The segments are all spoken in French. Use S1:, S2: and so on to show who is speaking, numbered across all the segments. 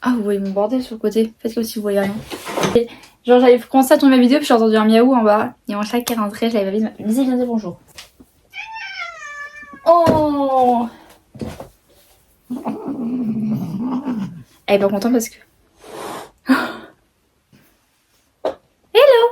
S1: Ah, vous voyez mon bordel sur le côté. Faites comme si vous voyez rien. Et genre, j'avais commencé à tourner ma vidéo, puis j'ai entendu un miaou en bas. Et mon chat qui est rentré, je l'avais pas vu. Lizzie vient dire bonjour. Oh! Elle est pas contente parce que... Hello!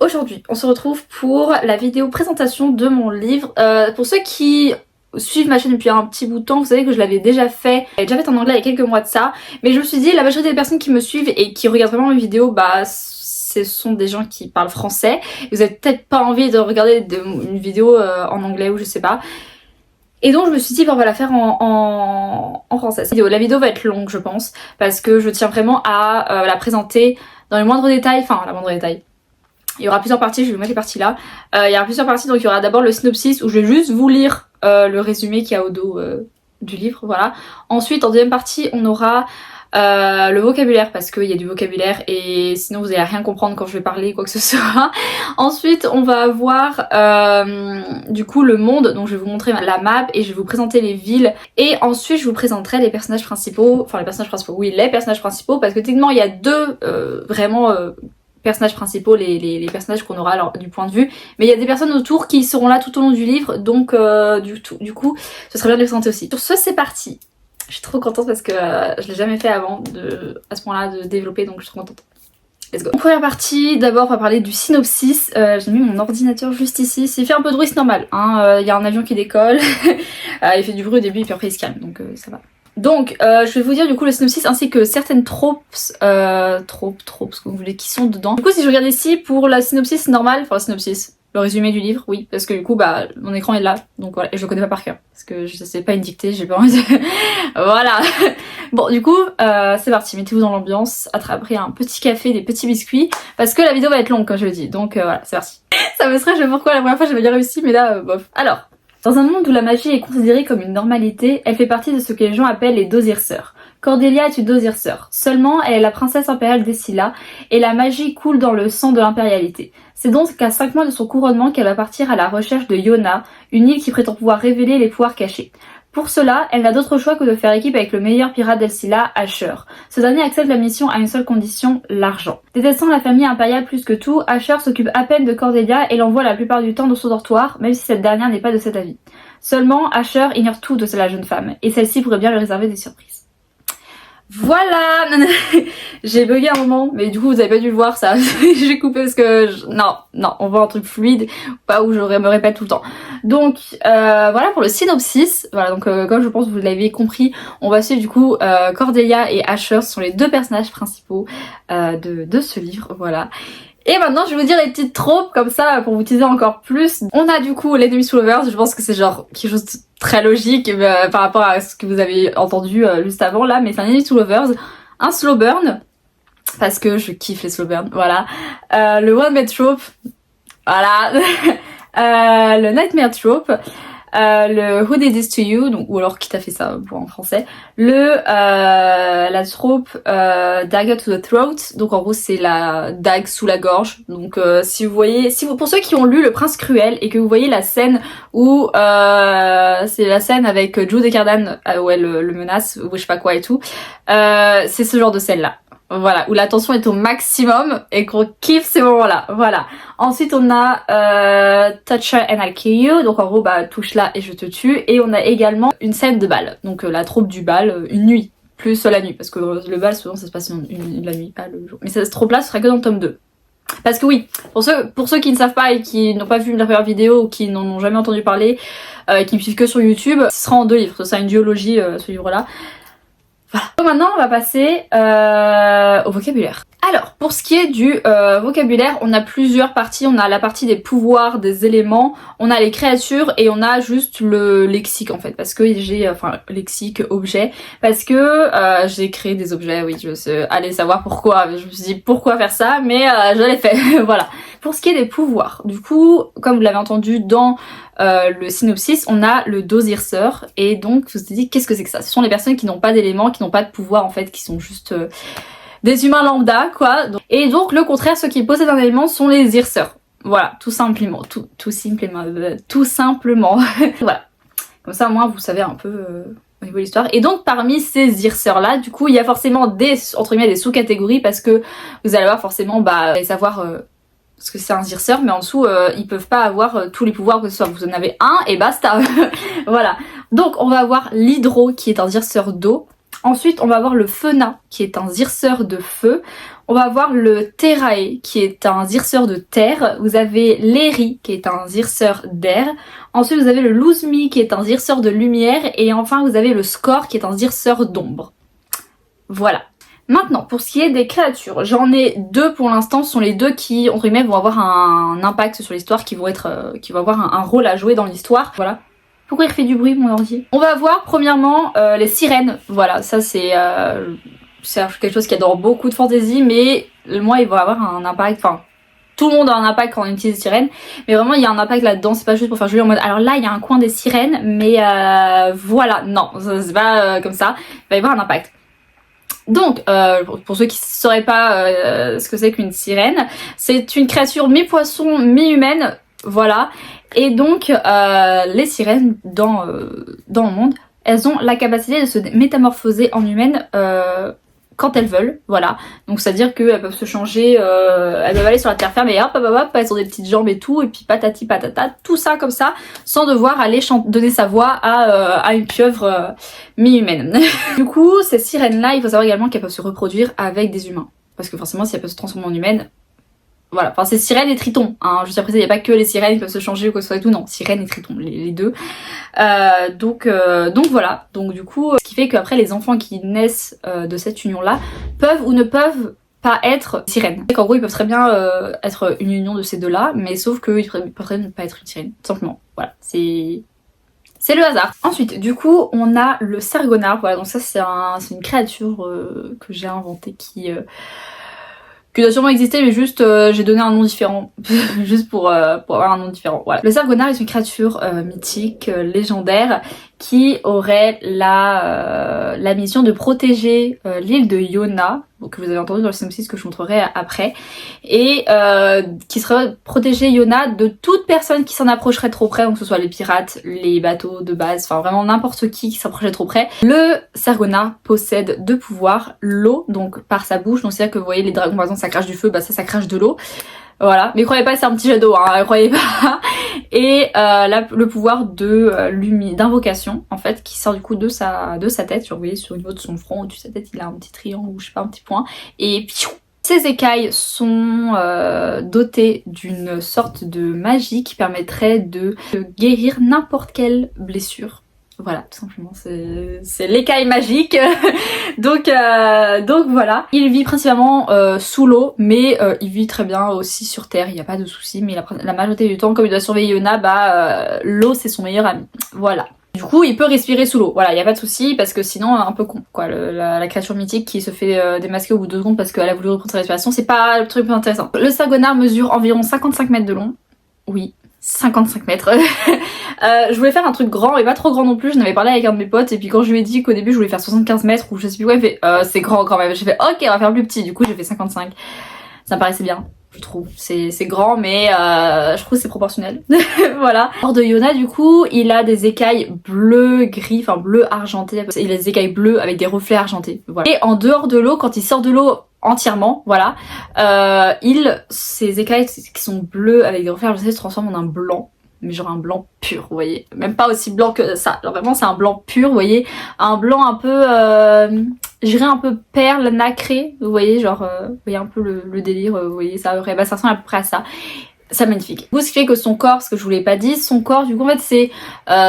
S1: Aujourd'hui, on se retrouve pour la vidéo présentation de mon livre. Pour ceux qui suivent ma chaîne depuis un petit bout de temps, vous savez que je l'avais déjà fait. Je l'avais déjà fait en anglais il y a quelques mois de ça. Mais je me suis dit, la majorité des personnes qui me suivent et qui regardent vraiment mes vidéos, bah ce sont des gens qui parlent français. Vous avez peut-être pas envie de regarder une vidéo en anglais ou je sais pas. Et donc je me suis dit, bon, on va la faire en français. La vidéo va être longue je pense, parce que je tiens vraiment à la présenter dans les moindres détails, enfin la moindre détail. Il y aura plusieurs parties, je vais vous mettre les parties là. Il y aura plusieurs parties, donc il y aura d'abord le synopsis où je vais juste vous lire le résumé qu'il y a au dos du livre, voilà. Ensuite, en deuxième partie, on aura le vocabulaire, parce qu'il y a du vocabulaire et sinon vous allez rien comprendre quand je vais parler quoi que ce soit. Ensuite, on va avoir du coup le monde, donc je vais vous montrer la map et je vais vous présenter les villes. Et ensuite, je vous présenterai les personnages principaux, enfin les personnages principaux, oui, les personnages principaux, parce que techniquement, il y a deux vraiment... personnages principaux, les personnages qu'on aura alors, du point de vue, mais il y a des personnes autour qui seront là tout au long du livre, donc du coup ce serait bien de les présenter aussi. Sur ce, c'est parti. Je suis trop contente parce que je l'ai jamais fait avant à ce point là de développer, donc je suis trop contente. Let's go. En première partie, d'abord on va parler du synopsis. J'ai mis mon ordinateur juste ici. S'il fait un peu de bruit, c'est normal, hein. Y a un avion qui décolle, il fait du bruit au début et puis après il se calme, donc ça va. Donc, je vais vous dire du coup le synopsis ainsi que certaines tropes, ce que vous voulez, qui sont dedans. Du coup, si je regarde ici pour la synopsis normale, enfin la synopsis, le résumé du livre, oui, parce que du coup, bah, mon écran est là, donc voilà, et je le connais pas par cœur, parce que je sais pas une dictée, j'ai pas envie de... Voilà. Bon, du coup, c'est parti, mettez-vous dans l'ambiance, attrapez un petit café, des petits biscuits, parce que la vidéo va être longue, comme je le dis, donc voilà, c'est parti. Ça me stresse, je sais pas pourquoi, la première fois j'avais bien réussi, mais là, bof. Alors... Dans un monde où la magie est considérée comme une normalité, elle fait partie de ce que les gens appellent les dosir-sœurs. Cordelia est une dosir-sœur. Seulement, elle est la princesse impériale d'Essila, et la magie coule dans le sang de l'impérialité. C'est donc qu'à 5 mois de son couronnement qu'elle va partir à la recherche de Yona, une île qui prétend pouvoir révéler les pouvoirs cachés. Pour cela, elle n'a d'autre choix que de faire équipe avec le meilleur pirate d'Elsila, Asher. Ce dernier accepte la mission à une seule condition, l'argent. Détestant la famille impériale plus que tout, Asher s'occupe à peine de Cordelia et l'envoie la plupart du temps dans son dortoir, même si cette dernière n'est pas de cet avis. Seulement, Asher ignore tout de la jeune femme, et celle-ci pourrait bien lui réserver des surprises. Voilà. J'ai bugué un moment, mais du coup vous avez pas dû le voir ça. J'ai coupé parce que non, on voit un truc fluide, pas où je me répète tout le temps. Donc voilà pour le synopsis. Voilà, donc comme je pense que vous l'avez compris, on va suivre du coup Cordelia et Asher, ce sont les deux personnages principaux de ce livre, voilà. Et maintenant je vais vous dire les petites tropes comme ça pour vous teaser encore plus. On a du coup l'Enemies to Lovers, je pense que c'est genre quelque chose de très logique par rapport à ce que vous avez entendu juste avant là, mais c'est un Enemies to Lovers, un slow burn, parce que je kiffe les slow burn, voilà. Le one bed trope, voilà. Le nightmare trope. Le Who Did This To You, donc, ou alors qui t'a fait ça pour en français, la trope Dagger to the Throat, donc en gros c'est la dague sous la gorge, donc si vous voyez, pour ceux qui ont lu Le Prince Cruel et que vous voyez la scène où c'est la scène avec Jude Cardan où elle le menace ou je sais pas quoi et tout, c'est ce genre de scène là. Voilà, où la tension est au maximum et qu'on kiffe ces moments-là. Voilà. Ensuite, on a Touch Her and I'll Kill You. Donc en gros, bah touche là et je te tue. Et on a également une scène de bal. Donc la troupe du bal, une nuit. Plus la nuit. Parce que le bal, souvent, ça se passe la nuit, pas le jour. Mais cette troupe-là, ce sera que dans le tome 2. Parce que oui, pour ceux qui ne savent pas et qui n'ont pas vu la première vidéo ou qui n'en ont jamais entendu parler, qui me suivent que sur YouTube, ce sera en 2 livres. Ce sera une duologie, ce livre-là. Voilà. Donc maintenant on va passer au vocabulaire. Alors pour ce qui est du vocabulaire, on a plusieurs parties. On a la partie des pouvoirs, des éléments, on a les créatures et on a juste le lexique en fait, parce que j'ai lexique, objet, parce que j'ai créé des objets. Oui, je sais, allez savoir pourquoi. Je me suis dit pourquoi faire ça, mais je l'ai fait. Voilà. Pour ce qui est des pouvoirs, du coup, comme vous l'avez entendu dans le synopsis, on a le dosir-sœur, et donc vous vous dites qu'est-ce que c'est que ça? Ce sont les personnes qui n'ont pas d'éléments, qui n'ont pas de pouvoir en fait, qui sont juste des humains lambda quoi. Et donc le contraire, ceux qui possèdent un élément sont les zir-sœurs. Voilà, tout simplement, tout simplement. Voilà. Comme ça au moins vous savez un peu au niveau de l'histoire. Et donc parmi ces Zirseurs là, du coup il y a forcément des, entre guillemets, des sous-catégories parce que vous allez avoir forcément, savoir ce que c'est un Zirseur, mais en dessous ils peuvent pas avoir tous les pouvoirs que ce soit. Vous en avez un et basta. Voilà. Donc on va avoir l'Hydro qui est un Zirseur d'eau. Ensuite, on va avoir le Fena, qui est un Zirseur de feu. On va avoir le Terrae, qui est un Zirseur de terre. Vous avez l'Eri, qui est un Zirseur d'air. Ensuite, vous avez le Luzmi, qui est un Zirseur de lumière. Et enfin, vous avez le Score, qui est un Zirseur d'ombre. Voilà. Maintenant, pour ce qui est des créatures, j'en ai deux pour l'instant. Ce sont les deux qui, entre guillemets, vont avoir un impact sur l'histoire, qui vont avoir un rôle à jouer dans l'histoire. Voilà. Pourquoi il fait du bruit mon ordi? On va voir premièrement les sirènes. Voilà, ça c'est quelque chose qui adore beaucoup de fantaisie, mais moi il va avoir un impact, enfin tout le monde a un impact quand on utilise les sirènes, mais vraiment il y a un impact là-dedans, c'est pas juste pour faire joli en mode alors là il y a un coin des sirènes, mais voilà, non, c'est pas comme ça, il va y avoir un impact. Donc, pour ceux qui ne sauraient pas ce que c'est qu'une sirène, c'est une créature mi-poisson, mi-humaine, voilà. Et donc, les sirènes dans le monde, elles ont la capacité de se métamorphoser en humaines quand elles veulent, voilà. Donc c'est-à-dire qu'elles peuvent se changer, elles peuvent aller sur la terre ferme et hop, elles ont des petites jambes et tout, et puis patati patata, tout ça comme ça, sans devoir aller donner sa voix à une pieuvre mi-humaine. Du coup, ces sirènes-là, il faut savoir également qu'elles peuvent se reproduire avec des humains. Parce que forcément, si elles peuvent se transformer en humaines, voilà, enfin c'est sirène et triton, hein. Juste après ça, il n'y a pas que les sirènes qui peuvent se changer ou quoi que ce soit et tout, non, sirène et triton, les deux. Donc voilà, donc du coup, ce qui fait qu'après les enfants qui naissent de cette union-là peuvent ou ne peuvent pas être sirènes. En gros, ils peuvent très bien être une union de ces deux-là, mais sauf qu'ils peuvent très bien ne pas être une sirène, tout simplement. Voilà, c'est le hasard. Ensuite, du coup, on a le Sargonar, voilà, donc ça c'est une créature que j'ai inventée qui doit sûrement exister, mais juste j'ai donné un nom différent juste pour avoir un nom différent, voilà. Le Sargonar est une créature mythique, légendaire, qui aurait la mission de protéger l'île de Yona, que vous avez entendu dans le Sims 6 que je montrerai après, et qui serait protéger Yona de toute personne qui s'en approcherait trop près, donc que ce soit les pirates, les bateaux de base, enfin vraiment n'importe qui s'approcherait trop près. Le Sargonar possède deux pouvoirs, l'eau, donc par sa bouche, donc c'est-à-dire que vous voyez les dragons par exemple ça crache du feu, bah ça crache de l'eau. Voilà, mais croyez pas c'est un petit jet d'eau, hein, croyez pas. Et le pouvoir d'invocation en fait qui sort du coup de sa tête, vous voyez sur le niveau de son front, au-dessus de sa tête il a un petit triangle ou je sais pas un petit point, et piou. Ces écailles sont dotées d'une sorte de magie qui permettrait de guérir n'importe quelle blessure. Voilà, tout simplement, c'est l'écaille magique. donc voilà. Il vit principalement sous l'eau, mais il vit très bien aussi sur terre, il n'y a pas de souci. Mais la majorité du temps, comme il doit surveiller Yona, l'eau c'est son meilleur ami. Voilà. Du coup, il peut respirer sous l'eau. Voilà, il n'y a pas de souci parce que sinon, un peu con, quoi. La créature mythique qui se fait démasquer au bout de 2 secondes parce qu'elle a voulu reprendre sa respiration, c'est pas le truc plus intéressant. Le Sargonar mesure environ 55 mètres de long. Oui, 55 mètres. Je voulais faire un truc grand mais pas trop grand non plus, j'en avais parlé avec un de mes potes et puis quand je lui ai dit qu'au début je voulais faire 75 mètres ou je sais plus quoi, il fait c'est grand quand même. J'ai fait ok on va faire plus petit, du coup j'ai fait 55. Ça me paraissait bien, je trouve. C'est grand mais je trouve que c'est proportionnel. Voilà. Hors de Yona du coup il a des écailles bleu gris, enfin bleu argenté, il a des écailles bleues avec des reflets argentés. Voilà. Et en dehors de l'eau, quand il sort de l'eau entièrement, voilà, ces écailles qui sont bleues avec des reflets argentés se transforment en un blanc. Mais genre un blanc pur, vous voyez, même pas aussi blanc que ça, genre vraiment c'est un blanc pur, vous voyez, un blanc un peu, je dirais un peu perle nacré, vous voyez, genre, vous voyez un peu le délire, vous voyez, ça ressemble à peu près à ça. C'est magnifique. Ce qui fait que son corps, parce que je vous l'ai pas dit, son corps du coup en fait c'est,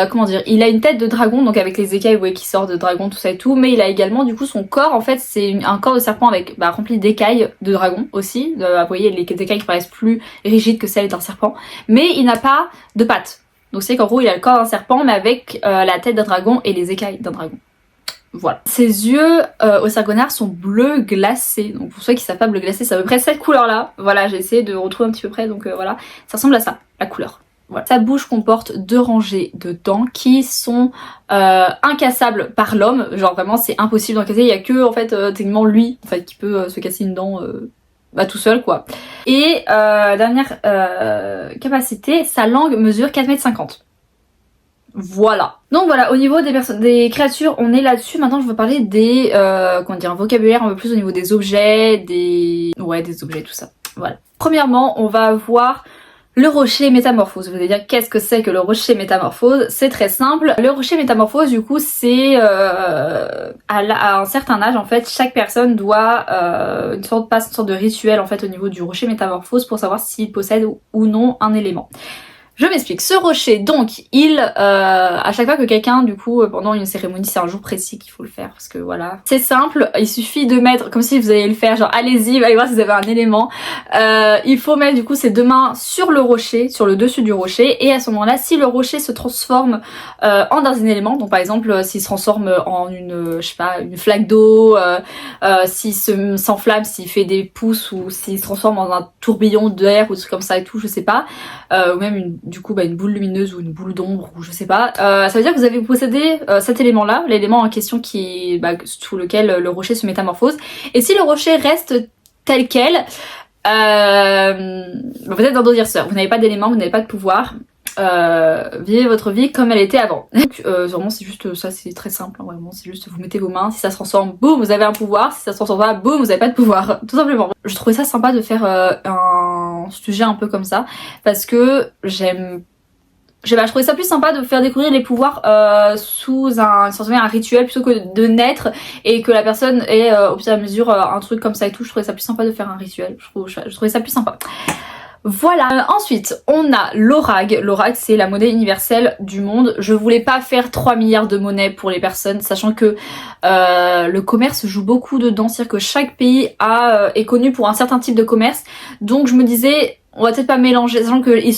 S1: comment dire, il a une tête de dragon, donc avec les écailles vous voyez qui sortent de dragon tout ça et tout, mais il a également du coup son corps en fait c'est un corps de serpent avec rempli d'écailles de dragon aussi, vous voyez les écailles qui paraissent plus rigides que celles d'un serpent, mais il n'a pas de pattes. Donc c'est qu'en gros il a le corps d'un serpent mais avec la tête d'un dragon et les écailles d'un dragon. Voilà. Ses yeux au Sargonar sont bleu glacé. Donc pour ceux qui savent pas, bleu glacé c'est à peu près cette couleur là. Voilà, j'ai essayé de retrouver un petit peu près, donc voilà. Ça ressemble à ça, la couleur. Voilà. Sa bouche comporte 2 rangées de dents qui sont incassables par l'homme. Genre vraiment c'est impossible d'en casser. Il y a que en fait techniquement lui en fait qui peut se casser une dent tout seul quoi. Et dernière capacité, sa langue mesure 4,50 m. Voilà. Donc voilà, au niveau des créatures, on est là-dessus. Maintenant, je veux parler des, comment dire, un vocabulaire un peu plus au niveau des objets, des objets, tout ça. Voilà. Premièrement, on va avoir le rocher métamorphose. Vous allez dire qu'est-ce que c'est que le rocher métamorphose? C'est très simple. Le rocher métamorphose, du coup, c'est à un certain âge, en fait, chaque personne doit passe une sorte de rituel en fait au niveau du rocher métamorphose pour savoir s'il possède ou non un élément. Je m'explique, ce rocher, donc, à chaque fois que quelqu'un, du coup, pendant une cérémonie, c'est un jour précis qu'il faut le faire, parce que voilà. C'est simple, il suffit de mettre, comme si vous alliez le faire, genre, allez-y, allez voir si vous avez un élément. Il faut mettre, du coup, ses deux mains sur le rocher, sur le dessus du rocher, et à ce moment-là, si le rocher se transforme en un élément, donc par exemple, s'il se transforme en une, je sais pas, une flaque d'eau, s'il s'enflamme, s'il fait des pouces, ou s'il se transforme en un tourbillon d'air, ou des trucs comme ça et tout, je sais pas, ou même une boule lumineuse ou une boule d'ombre ou je sais pas, ça veut dire que vous avez possédé cet élément là, l'élément en question sous lequel le rocher se métamorphose, et si le rocher reste tel quel, vous êtes un endurceur, vous n'avez pas d'élément, vous n'avez pas de pouvoir, vivez votre vie comme elle était avant. Donc vraiment c'est juste ça, c'est très simple, hein, vraiment c'est juste vous mettez vos mains, si ça se transforme, boum, vous avez un pouvoir, si ça se transforme pas, boum, vous avez pas de pouvoir, tout simplement. Je trouvais ça sympa de faire un sujet un peu comme ça, parce que je trouvais ça plus sympa de faire découvrir les pouvoirs sous un rituel plutôt que de naître et que la personne ait au fur et à mesure un truc comme ça et tout. Je trouvais ça plus sympa de faire un rituel, je trouvais ça plus sympa. Voilà, ensuite on a l'Orag. L'Orag c'est la monnaie universelle du monde. Je voulais pas faire 3 milliards de monnaies pour les personnes, sachant que le commerce joue beaucoup dedans, c'est-à-dire que chaque pays est connu pour un certain type de commerce. Donc je me disais, on va peut-être pas mélanger, sachant qu'ils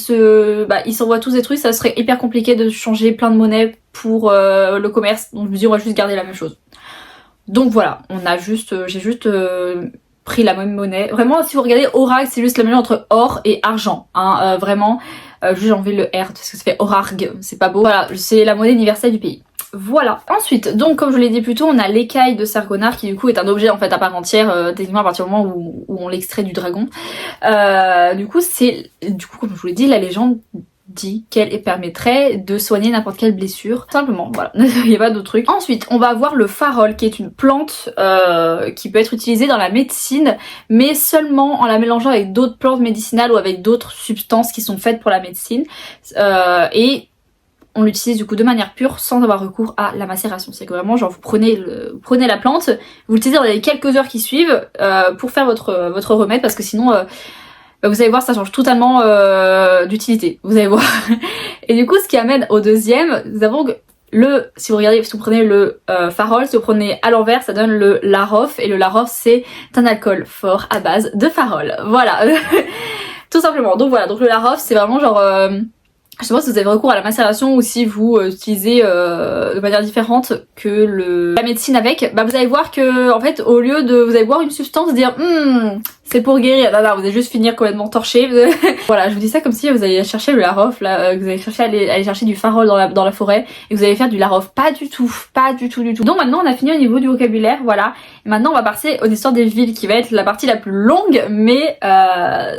S1: s'envoient tous des trucs, ça serait hyper compliqué de changer plein de monnaies pour le commerce. Donc je me dis on va juste garder la même chose. Donc voilà, j'ai juste pris la même monnaie. Vraiment, si vous regardez Orag, c'est juste la mélange entre or et argent. Hein, vraiment, juste j'ai enlevé le R parce que ça fait Orarg, c'est pas beau. Voilà, c'est la monnaie universelle du pays. Voilà. Ensuite, donc comme je l'ai dit plus tôt, on a l'écaille de Sargonar qui du coup est un objet en fait à part entière, techniquement à partir du moment où on l'extrait du dragon. Du coup, comme je vous l'ai dit, la légende dit qu'elle permettrait de soigner n'importe quelle blessure. Simplement, voilà, il n'y a pas d'autre truc. Ensuite, on va avoir le farol qui est une plante qui peut être utilisée dans la médecine, mais seulement en la mélangeant avec d'autres plantes médicinales ou avec d'autres substances qui sont faites pour la médecine. Et on l'utilise du coup de manière pure sans avoir recours à la macération. C'est que vraiment genre vous prenez la plante, vous l'utilisez dans les quelques heures qui suivent pour faire votre remède, parce que sinon vous allez voir ça change totalement d'utilité, vous allez voir. Et du coup ce qui amène au deuxième, nous avons si vous prenez le farol, si vous prenez à l'envers, ça donne le larof, et le larof c'est un alcool fort à base de farol. Voilà. Tout simplement. Donc voilà, donc le larof c'est vraiment genre je sais pas si vous avez recours à la macération ou si vous utilisez de manière différente que la médecine avec, bah vous allez voir que en fait au lieu de vous allez boire une substance, dire c'est pour guérir, non, vous allez juste finir complètement torché. Voilà, je vous dis ça comme si vous alliez chercher le larof, là, vous allez chercher aller chercher du farol dans la forêt et vous allez faire du larof. Pas du tout. Donc maintenant on a fini au niveau du vocabulaire, voilà. Et maintenant on va passer aux histoires des villes qui va être la partie la plus longue, mais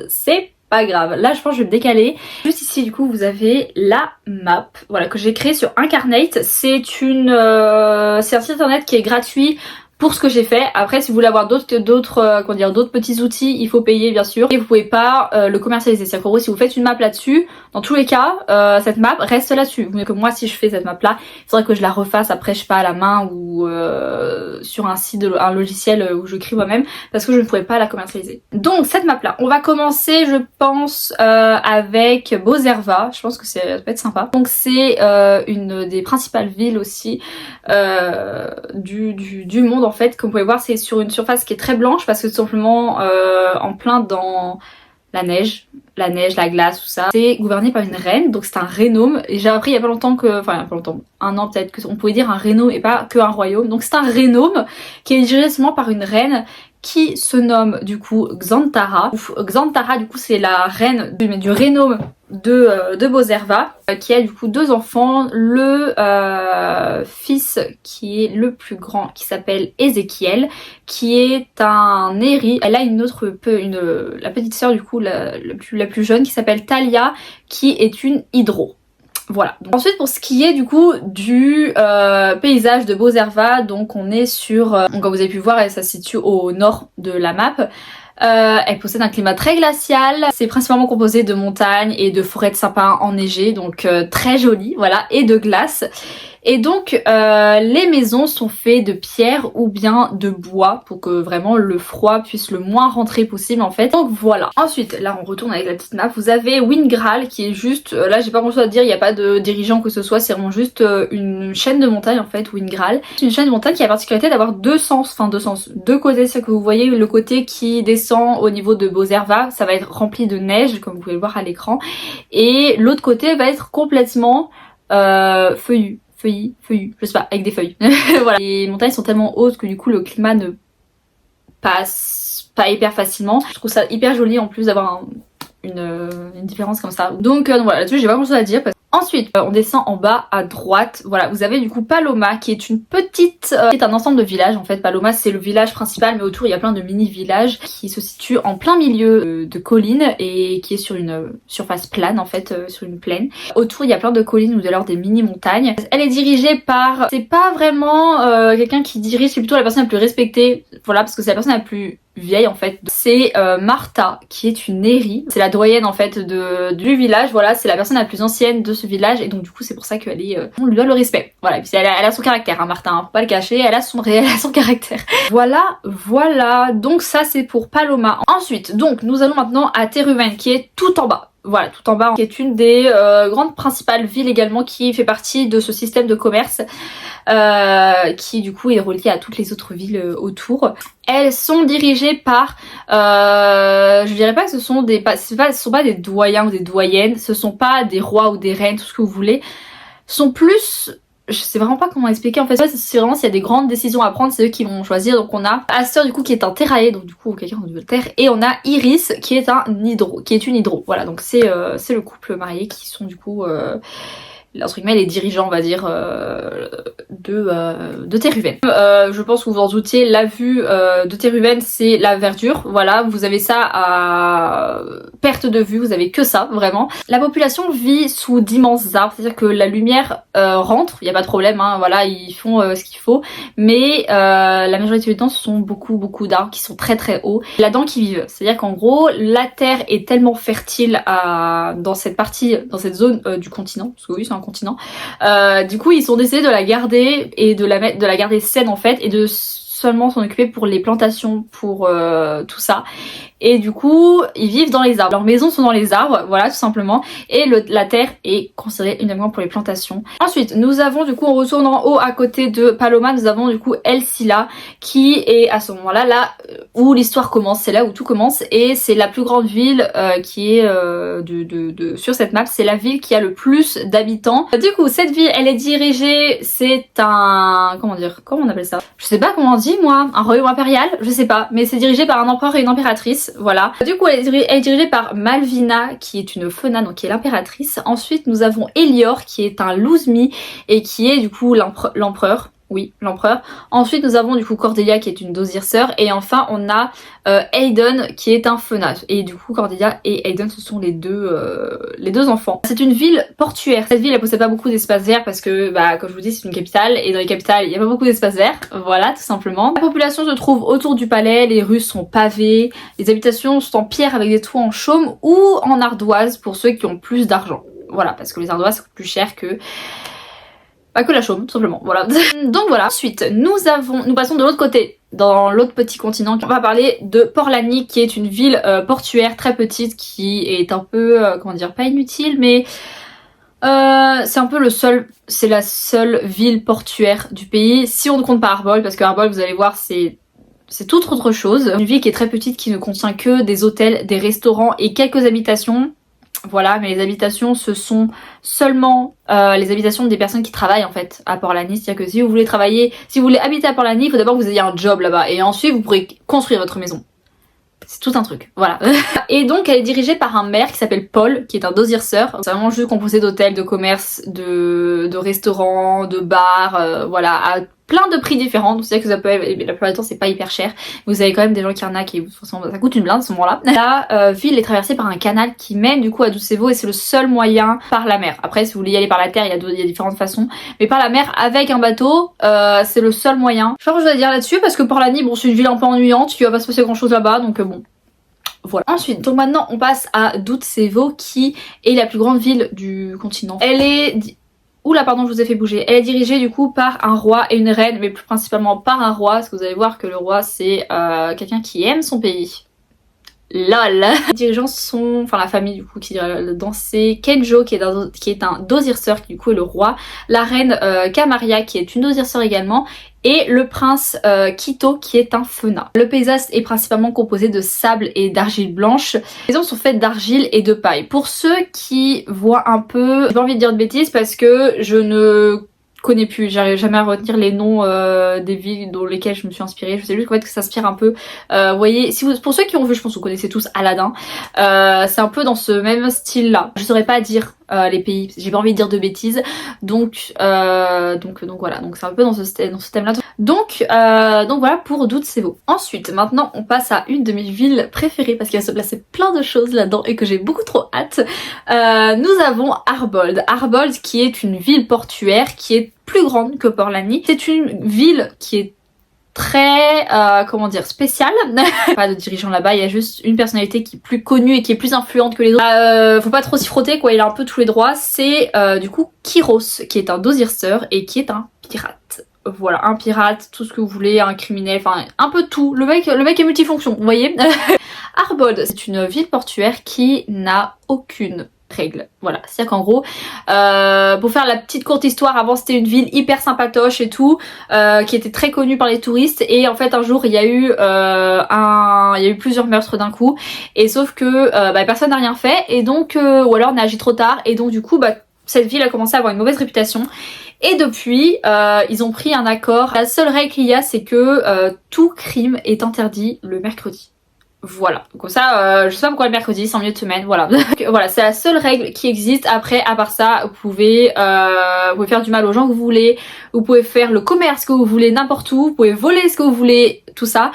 S1: c'est pas grave. Là, je pense que je vais me décaler. Juste ici, du coup, vous avez la map, voilà, que j'ai créée sur Incarnate. C'est un site internet qui est gratuit pour ce que j'ai fait. Après, si vous voulez avoir d'autres petits outils, il faut payer bien sûr. Et vous pouvez pas le commercialiser. C'est-à-dire qu'en gros, si vous faites une map là-dessus, dans tous les cas, cette map reste là-dessus. Mais que moi, si je fais cette map là, il faudrait que je la refasse après, je sais pas, à la main ou sur un site, un logiciel où je crée moi-même, parce que je ne pourrais pas la commercialiser. Donc cette map là, on va commencer, je pense, avec Bozerva. Je pense que ça peut être sympa. Donc c'est une des principales villes aussi du monde en fait. Comme vous pouvez voir, c'est sur une surface qui est très blanche parce que tout simplement en plein dans la neige, la glace, tout ça. C'est gouverné par une reine, donc c'est un rénome. Et j'ai appris il y a pas longtemps un an peut-être, qu'on pouvait dire un rénome et pas qu'un royaume. Donc c'est un rénome qui est dirigé seulement par une reine qui se nomme du coup Xantara. Xantara du coup c'est la reine du rénome de Bozerva, qui a du coup 2 enfants. Le fils qui est le plus grand, qui s'appelle Ézéchiel, qui est un Eri. Elle a la petite sœur du coup la plus jeune, qui s'appelle Talia, qui est une Hydro. Voilà. Donc, ensuite pour ce qui est du coup du paysage de Bozerva, donc on est sur, comme vous avez pu voir, ça se situe au nord de la map. Elle possède un climat très glacial, c'est principalement composé de montagnes et de forêts de sapins enneigées, donc très joli, voilà, et de glace. Et donc les maisons sont faites de pierre ou bien de bois pour que vraiment le froid puisse le moins rentrer possible en fait. Donc voilà. Ensuite, là on retourne avec la petite map, vous avez Wingral qui est juste, là j'ai pas grand chose à dire, il n'y a pas de dirigeant que ce soit, c'est vraiment juste une chaîne de montagne en fait, Wingral. C'est une chaîne de montagne qui a la particularité d'avoir deux sens, deux côtés, c'est que vous voyez le côté qui descend au niveau de Bozerva, ça va être rempli de neige comme vous pouvez le voir à l'écran, et l'autre côté va être complètement feuillu, je sais pas, avec des feuilles. Voilà. Les montagnes sont tellement hautes que du coup le climat ne passe pas hyper facilement. Je trouve ça hyper joli en plus d'avoir une différence comme ça. Donc voilà, là-dessus j'ai pas grand chose à dire. Ensuite, on descend en bas à droite. Voilà, vous avez du coup Paloma qui est une petite... qui est un ensemble de villages en fait. Paloma c'est le village principal, mais autour il y a plein de mini-villages qui se situent en plein milieu de collines et qui est sur une surface plane en fait, sur une plaine. Autour il y a plein de collines ou alors des mini-montagnes. Elle est dirigée par... C'est pas vraiment quelqu'un qui dirige, c'est plutôt la personne la plus respectée. Voilà, parce que c'est la personne la plus vieille en fait. C'est Martha qui est une Eri. C'est la doyenne en fait du village. Voilà, c'est la personne la plus ancienne de ce village et donc du coup c'est pour ça qu'elle est on lui doit le respect. Voilà, et puis elle a son caractère hein, Martha, hein, faut pas le cacher, elle a son caractère. Voilà, donc ça c'est pour Paloma. Ensuite, donc nous allons maintenant à Teruven qui est tout en bas. Voilà, tout en bas, qui est une des grandes principales villes également qui fait partie de ce système de commerce qui du coup est relié à toutes les autres villes autour. Elles sont dirigées par, je dirais pas que ce sont pas des doyens ou des doyennes, ce sont pas des rois ou des reines, tout ce que vous voulez, ce sont plus... Je sais vraiment pas comment expliquer en fait, c'est vraiment s'il y a des grandes décisions à prendre, c'est eux qui vont choisir. Donc on a Aster du coup qui est un terraillé, donc du coup quelqu'un de terre, et on a Iris qui est une hydro. Voilà, donc c'est le couple marié qui sont du coup entre guillemets les dirigeants on va dire de Teruven. Je pense que vous en doutiez, la vue de Teruven c'est la verdure, voilà, vous avez ça à perte de vue, vous avez que ça vraiment. La population vit sous d'immenses arbres, c'est à dire que la lumière rentre, il n'y a pas de problème hein, voilà, ils font ce qu'il faut, mais la majorité du temps ce sont beaucoup d'arbres qui sont très hauts, là-dedans qui vivent, c'est à dire qu'en gros la terre est tellement fertile dans cette zone du continent, parce que oui c'est un continent. Du coup ils ont décidé de la garder et de la garder saine en fait et de seulement s'en occuper pour les plantations, pour tout ça. Et du coup, ils vivent dans les arbres. Leurs maisons sont dans les arbres, voilà, tout simplement. Et la terre est considérée uniquement pour les plantations. Ensuite, nous avons du coup, on retourne en haut à côté de Paloma, nous avons du coup El Sila, qui est à ce moment-là, là où l'histoire commence. C'est là où tout commence. Et c'est la plus grande ville qui est sur cette map. C'est la ville qui a le plus d'habitants. Du coup, cette ville, elle est dirigée, c'est un... Comment on appelle ça? Je sais pas comment on dit, moi. Un royaume impérial? Je sais pas. Mais c'est dirigé par un empereur et une impératrice. Voilà. Du coup, elle est dirigée par Malvina, qui est une Fena, donc qui est l'impératrice. Ensuite, nous avons Elior, qui est un Luzmi, et qui est du coup l'empereur. Oui, l'empereur. Ensuite, nous avons du coup Cordelia, qui est une dosir sœur. Et enfin, on a Aiden, qui est un Fena. Et du coup, Cordelia et Aiden, ce sont les deux enfants. C'est une ville portuaire. Cette ville, elle possède pas beaucoup d'espace vert parce que, bah, comme je vous dis, c'est une capitale. Et dans les capitales, il n'y a pas beaucoup d'espace vert. Voilà, tout simplement. La population se trouve autour du palais. Les rues sont pavées. Les habitations sont en pierre avec des toits en chaume ou en ardoise pour ceux qui ont plus d'argent. Voilà, parce que les ardoises coûtent plus cher que... Pas que la chaume, tout simplement, voilà. Donc voilà, ensuite nous passons de l'autre côté, dans l'autre petit continent. On va parler de Porlani, qui est une ville portuaire très petite, qui est un peu, comment dire, pas inutile, mais c'est un peu c'est la seule ville portuaire du pays, si on ne compte pas Arbol, parce que Arbol, vous allez voir, c'est toute autre chose. Une ville qui est très petite, qui ne contient que des hôtels, des restaurants et quelques habitations. Voilà, mais les habitations, ce sont seulement les habitations des personnes qui travaillent en fait à Porlani. C'est-à-dire que si vous voulez habiter à Porlani, il faut d'abord que vous ayez un job là-bas et ensuite vous pourrez construire votre maison. C'est tout un truc, voilà. Et donc elle est dirigée par un maire qui s'appelle Paul, qui est un dosir sœur. C'est vraiment juste composé d'hôtels, de commerces, de restaurants, de bars, voilà, à plein de prix différents, donc c'est vrai que ça peut être, la plupart du temps c'est pas hyper cher. Vous avez quand même des gens qui arnaquent et forcément ça coûte une blinde à ce moment-là. La ville est traversée par un canal qui mène du coup à Doucevo et c'est le seul moyen par la mer. Après si vous voulez y aller par la terre, il y a différentes façons, mais par la mer avec un bateau, c'est le seul moyen. Je sais pas ce que je dois dire là-dessus parce que Porlani, bon c'est une ville un peu ennuyante, il va pas se passer grand chose là-bas, donc bon. Voilà. Ensuite, donc maintenant on passe à Doucevo qui est la plus grande ville du continent. Elle est... Oula pardon, je vous ai fait bouger. Elle est dirigée du coup par un roi et une reine, mais plus principalement par un roi, parce que vous allez voir que le roi c'est quelqu'un qui aime son pays. LOL. Les dirigeants sont, enfin la famille du coup qui dans c'est Kenjo qui est un dosir-sœur qui du coup est le roi, la reine Kamaria qui est une dosir-sœur également, et le prince Kito qui est un Fena. Le paysage est principalement composé de sable et d'argile blanche. Les maisons sont faites d'argile et de paille. Pour ceux qui voient un peu, j'ai pas envie de dire de bêtises parce que je ne connais plus, j'arrive jamais à retenir les noms des villes dans lesquelles je me suis inspirée. Je sais juste qu'en fait que ça s'inspire un peu. Vous voyez, si vous, pour ceux qui ont vu, je pense que vous connaissez tous Aladdin. C'est un peu dans ce même style là. Je saurais pas dire les pays, j'ai pas envie de dire de bêtises. Donc voilà, donc c'est un peu dans ce thème là. Donc voilà pour Doucevo. Ensuite, maintenant on passe à une de mes villes préférées parce qu'il va se placer plein de choses là-dedans et que j'ai beaucoup trop hâte. Nous avons Arbold. Arbold qui est une ville portuaire qui est plus grande que Porlani. C'est une ville qui est très comment dire, spéciale. Pas de dirigeant là-bas, il y a juste une personnalité qui est plus connue et qui est plus influente que les autres. Faut pas trop s'y frotter quoi, il a un peu tous les droits. C'est du coup Kyros qui est un dosir-sœur et qui est un pirate. Voilà, un pirate, tout ce que vous voulez, un criminel, enfin un peu tout. Le mec est multifonction, vous voyez. Arbold, c'est une ville portuaire qui n'a aucune règle. Voilà, c'est-à-dire qu'en gros, pour faire la petite courte histoire, avant c'était une ville hyper sympatoche et tout, qui était très connue par les touristes, et en fait un jour il y a eu plusieurs meurtres d'un coup, et sauf que personne n'a rien fait, et donc ou alors on a agi trop tard, et donc du coup cette ville a commencé à avoir une mauvaise réputation. Et depuis, ils ont pris un accord. La seule règle qu'il y a, c'est que tout crime est interdit le mercredi. Voilà, comme ça, je sais pas pourquoi le mercredi, c'est en milieu de semaine, voilà. Voilà, c'est la seule règle qui existe. Après, à part ça, vous pouvez faire du mal aux gens que vous voulez, vous pouvez faire le commerce que vous voulez n'importe où, vous pouvez voler ce que vous voulez, tout ça.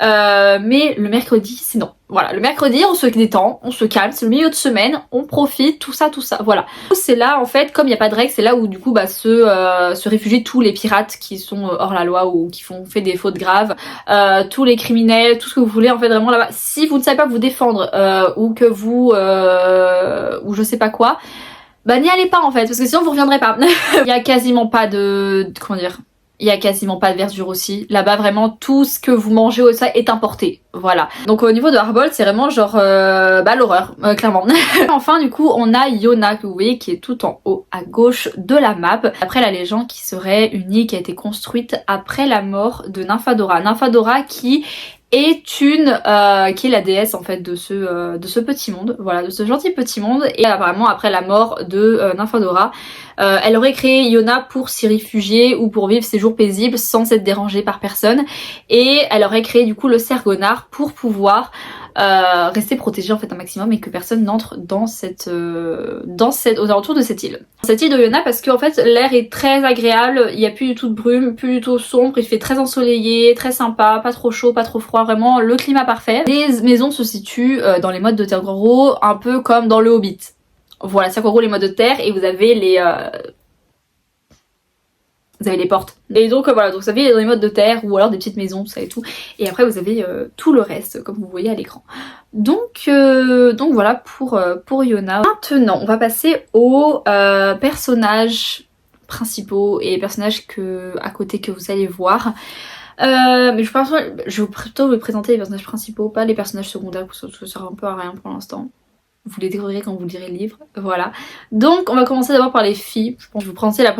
S1: Mais le mercredi, c'est non. Voilà, le mercredi, on se détend, on se calme, c'est le milieu de semaine, on profite, tout ça, voilà. C'est là, en fait, comme il n'y a pas de règles, c'est là où du coup se réfugient tous les pirates qui sont hors la loi ou qui fait des fautes graves, tous les criminels, tout ce que vous voulez, en fait, vraiment là-bas. Si vous ne savez pas vous défendre, ou que vous... ou je sais pas quoi, n'y allez pas en fait, parce que sinon vous reviendrez pas. Il y a quasiment pas comment dire, il y a quasiment pas de verdure aussi. Là-bas, vraiment, tout ce que vous mangez au ça est importé. Voilà. Donc au niveau de Arbold, c'est vraiment genre l'horreur, clairement. Enfin, du coup, on a Yona, que vous voyez, qui est tout en haut à gauche de la map. Après la légende qui serait une île qui a été construite après la mort de Nymphadora. Nymphadora qui est qui est la déesse en fait de ce petit monde, voilà, de ce gentil petit monde. Et apparemment après la mort de Nymphadora, elle aurait créé Yona pour s'y réfugier ou pour vivre ses jours paisibles sans être dérangée par personne, et elle aurait créé du coup le Sergonar pour pouvoir rester protégée en fait un maximum et que personne n'entre dans aux alentours de cette île. Cette île de Yona, parce qu'en fait l'air est très agréable, il n'y a plus du tout de brume, plus du tout sombre, il fait très ensoleillé, très sympa, pas trop chaud, pas trop froid, vraiment le climat parfait. Les maisons se situent dans les modes de terre gros, un peu comme dans le Hobbit. Voilà, c'est en gros les modes de terre et vous avez les portes. Et donc voilà, donc vous avez dans les modes de terre ou alors des petites maisons, tout ça et tout. Et après vous avez tout le reste comme vous voyez à l'écran. Donc voilà pour Yona. Maintenant on va passer aux personnages principaux et personnages à côté que vous allez voir. Mais je vais plutôt vous présenter les personnages principaux, pas les personnages secondaires, parce que ça sert un peu à rien pour l'instant. Vous les découvrirez quand vous lirez le livre, voilà. Donc on va commencer d'abord par les filles. Je pense que je vais vous présenter la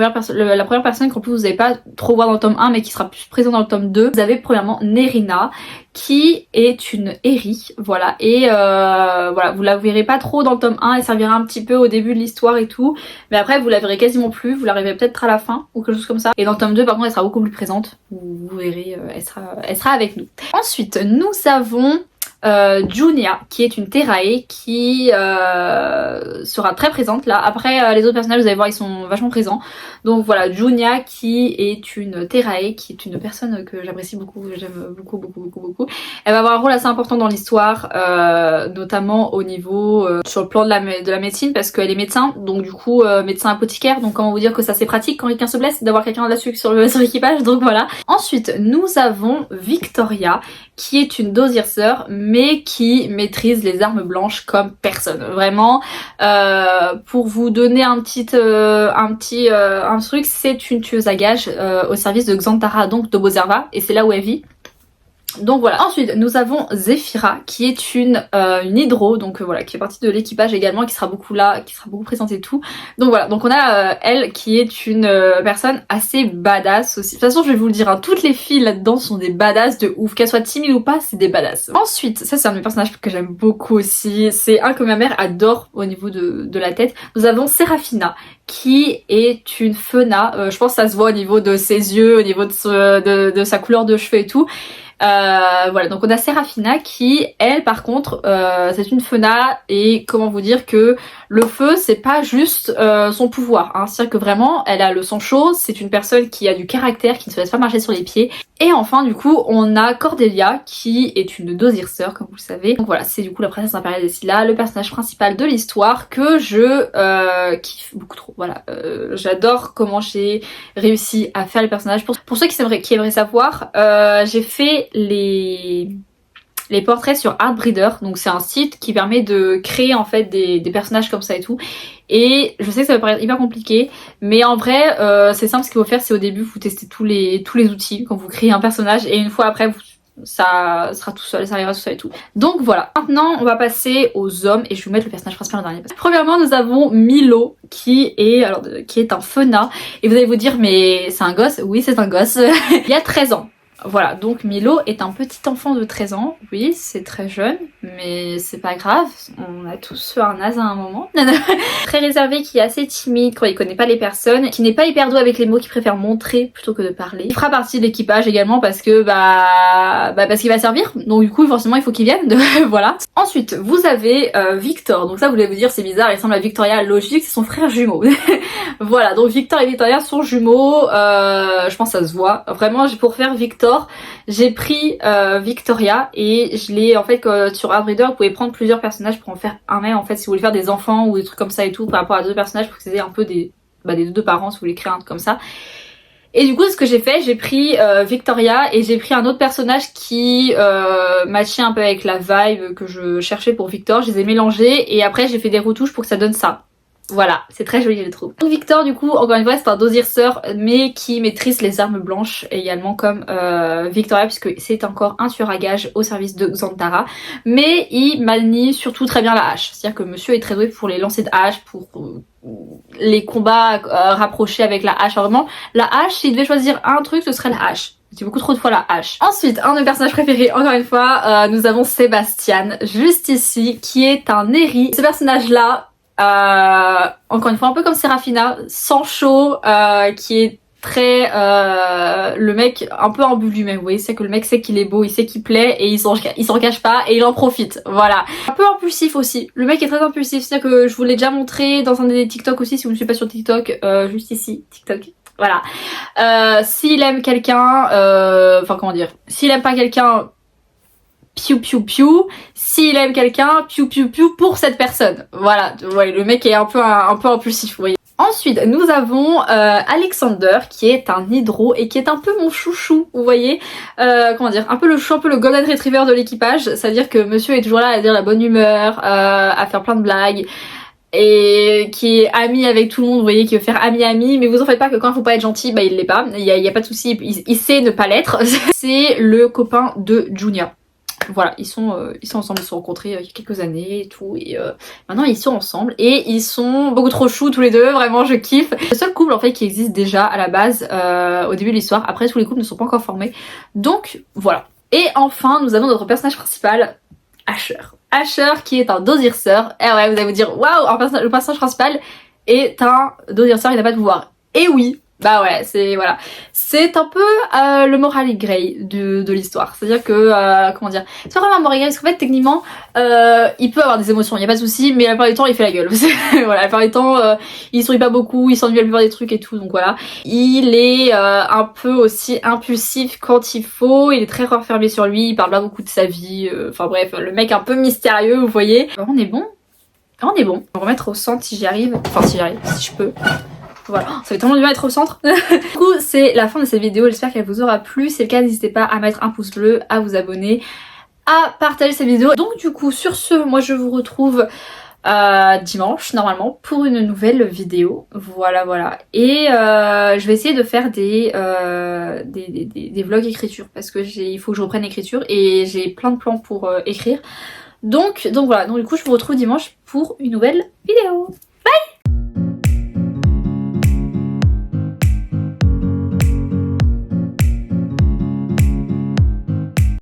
S1: première personne qu'en plus vous n'allez pas trop voir dans le tome 1 mais qui sera plus présente dans le tome 2. Vous avez premièrement Nerina qui est une Eri, voilà. Et voilà, vous la verrez pas trop dans le tome 1, elle servira un petit peu au début de l'histoire et tout. Mais après vous la verrez quasiment plus, vous la verrez peut-être à la fin ou quelque chose comme ça. Et dans le tome 2 par contre elle sera beaucoup plus présente, vous verrez, elle sera avec nous. Ensuite nous avons Junia qui est une Terae qui sera très présente là. Après les autres personnages vous allez voir ils sont vachement présents. Donc voilà, Junia qui est une Terae, qui est une personne que j'apprécie beaucoup, que j'aime beaucoup. Elle va avoir un rôle assez important dans l'histoire, notamment au niveau sur le plan de la médecine parce qu'elle est médecin, donc du coup médecin apothicaire, donc comment vous dire que ça c'est pratique quand quelqu'un se blesse d'avoir quelqu'un là-dessus sur l'équipage, donc voilà. Ensuite nous avons Victoria qui est une dosierceur mais qui maîtrise les armes blanches comme personne. Vraiment, pour vous donner un truc, c'est une tueuse à gages au service de Xantara, donc de Bozerva, et c'est là où elle vit. Donc voilà. Ensuite nous avons Zephyra qui est une hydro, donc voilà, qui fait partie de l'équipage également, qui sera beaucoup là, qui sera beaucoup présente et tout. Donc voilà, donc on a elle qui est une personne assez badass aussi. De toute façon je vais vous le dire, hein, toutes les filles là-dedans sont des badass de ouf, qu'elles soient timides ou pas, c'est des badass. Ensuite, ça c'est un de mes personnages que j'aime beaucoup aussi, c'est un que ma mère adore au niveau de la tête. Nous avons Seraphina qui est une Fena, je pense que ça se voit au niveau de ses yeux, au niveau de sa couleur de cheveux et tout. Voilà, donc on a Seraphina qui, elle par contre, c'est une Fena, et comment vous dire que le feu c'est pas juste son pouvoir, hein. C'est-à-dire que vraiment elle a le sang chaud, c'est une personne qui a du caractère, qui ne se laisse pas marcher sur les pieds. Et enfin du coup on a Cordelia qui est une dosierceur comme vous le savez. Donc voilà, c'est du coup la princesse impériale d'Esila, le personnage principal de l'histoire que je kiffe beaucoup trop. Voilà, j'adore comment j'ai réussi à faire les personnages. Pour ceux qui aimeraient savoir, j'ai fait les portraits sur Artbreeder, donc c'est un site qui permet de créer en fait des personnages comme ça et tout. Et je sais que ça va paraître hyper compliqué, mais en vrai c'est simple. Ce qu'il faut faire, c'est au début vous testez tous les outils quand vous créez un personnage, et une fois après ça sera tout seul, ça arrivera tout seul et tout. Donc voilà, maintenant on va passer aux hommes et je vais vous mettre le personnage principal en dernier. Premièrement nous avons Milo qui est un Fena, et vous allez vous dire mais c'est un gosse. Oui, c'est un gosse. Il y a 13 ans. Voilà, donc Milo est un petit enfant de 13 ans, oui, c'est très jeune, mais c'est pas grave, on a tous fait un naze à un moment. Très réservé, qui est assez timide quand il connaît pas les personnes, qui n'est pas hyper doux avec les mots, qui préfère montrer plutôt que de parler. Il fera partie de l'équipage également parce que parce qu'il va servir, donc du coup forcément il faut qu'il vienne, voilà. Ensuite, vous avez Victor, donc ça vous allez vous dire c'est bizarre, il ressemble à Victoria, logique, c'est son frère jumeau. Voilà, donc Victor et Victoria sont jumeaux, je pense que ça se voit. Vraiment, pour faire Victor, j'ai pris Victoria et je l'ai en fait sur Artbreeder, vous pouvez prendre plusieurs personnages pour en faire un même en fait si vous voulez faire des enfants ou des trucs comme ça et tout par rapport à deux personnages pour que c'est un peu des deux parents si vous voulez créer un truc comme ça. Et du coup ce que j'ai fait, j'ai pris Victoria et j'ai pris un autre personnage qui matchait un peu avec la vibe que je cherchais pour Victor, je les ai mélangés et après j'ai fait des retouches pour que ça donne ça. Voilà, c'est très joli je trouve. Donc Victor du coup, encore une fois c'est un dosierceur mais qui maîtrise les armes blanches également comme Victoria, puisque c'est encore un tueur à gages au service de Xantara. Mais il manie surtout très bien la hache, c'est-à-dire que monsieur est très doué pour les lancers de hache, pour les combats rapprochés avec la hache. Alors vraiment, la hache, s'il devait choisir un truc, ce serait la hache. C'est beaucoup trop de fois la hache. Ensuite, un de mes personnages préférés, encore une fois, nous avons Sébastien, juste ici, qui est un Eri. Ce personnage-là, encore une fois un peu comme Seraphina, sans chaud, qui est très le mec un peu imbu de lui-même, vous voyez, c'est que le mec sait qu'il est beau, il sait qu'il plaît et il s'en cache pas et il en profite, voilà. Un peu impulsif aussi, le mec est très impulsif, c'est-à-dire que je vous l'ai déjà montré dans un des TikTok aussi, si vous ne suivez pas sur TikTok, juste ici, TikTok. Voilà. S'il aime quelqu'un, enfin comment dire, s'il aime pas quelqu'un, piou piou piou, s'il aime quelqu'un, piou piou piou pour cette personne. Voilà, ouais, le mec est un peu impulsif, vous voyez. Ensuite, nous avons Alexander qui est un hydro et qui est un peu mon chouchou, vous voyez, comment dire, un peu le chou, un peu le golden retriever de l'équipage, c'est-à-dire que monsieur est toujours là à dire la bonne humeur, à faire plein de blagues, et qui est ami avec tout le monde, vous voyez, qui veut faire ami, mais vous en faites pas que quand il faut pas être gentil, il l'est pas, il y a pas de souci, il sait ne pas l'être. C'est le copain de Junia. Voilà, ils sont ensemble, ils se sont rencontrés il y a quelques années et tout, et maintenant ils sont ensemble et ils sont beaucoup trop choux tous les deux, vraiment je kiffe. Le seul couple en fait qui existe déjà à la base au début de l'histoire, après tous les couples ne sont pas encore formés, donc voilà. Et enfin nous avons notre personnage principal, Asher. Asher qui est un dosierceur, et ouais vous allez vous dire waouh, le personnage principal est un dosierceur, il n'a pas de pouvoir. Et oui, Bah ouais, c'est voilà, c'est un peu le moral grey de l'histoire. C'est-à-dire que comment dire, c'est pas vraiment un moral grey parce qu'en fait techniquement il peut avoir des émotions, il y a pas de souci, mais la plupart du temps il fait la gueule. Voilà, la plupart du temps il sourit pas beaucoup, il s'ennuie à la plupart des trucs et tout, donc voilà. Il est un peu aussi impulsif quand il faut, il est très renfermé sur lui, il parle pas beaucoup de sa vie, enfin bref, le mec un peu mystérieux, vous voyez. Alors, on est bon, on est bon. On va remettre au centre si j'y arrive, enfin si j'y arrive, si je peux. Voilà, ça fait tellement du mal d'être au centre. Du coup, c'est la fin de cette vidéo, j'espère qu'elle vous aura plu. Si c'est le cas, n'hésitez pas à mettre un pouce bleu, à vous abonner, à partager cette vidéo. Donc du coup, sur ce, moi je vous retrouve dimanche, normalement, pour une nouvelle vidéo. Voilà, voilà. Et je vais essayer de faire des vlogs écriture, parce que il faut que je reprenne l'écriture, et j'ai plein de plans pour écrire. Donc voilà, donc du coup, je vous retrouve dimanche pour une nouvelle vidéo.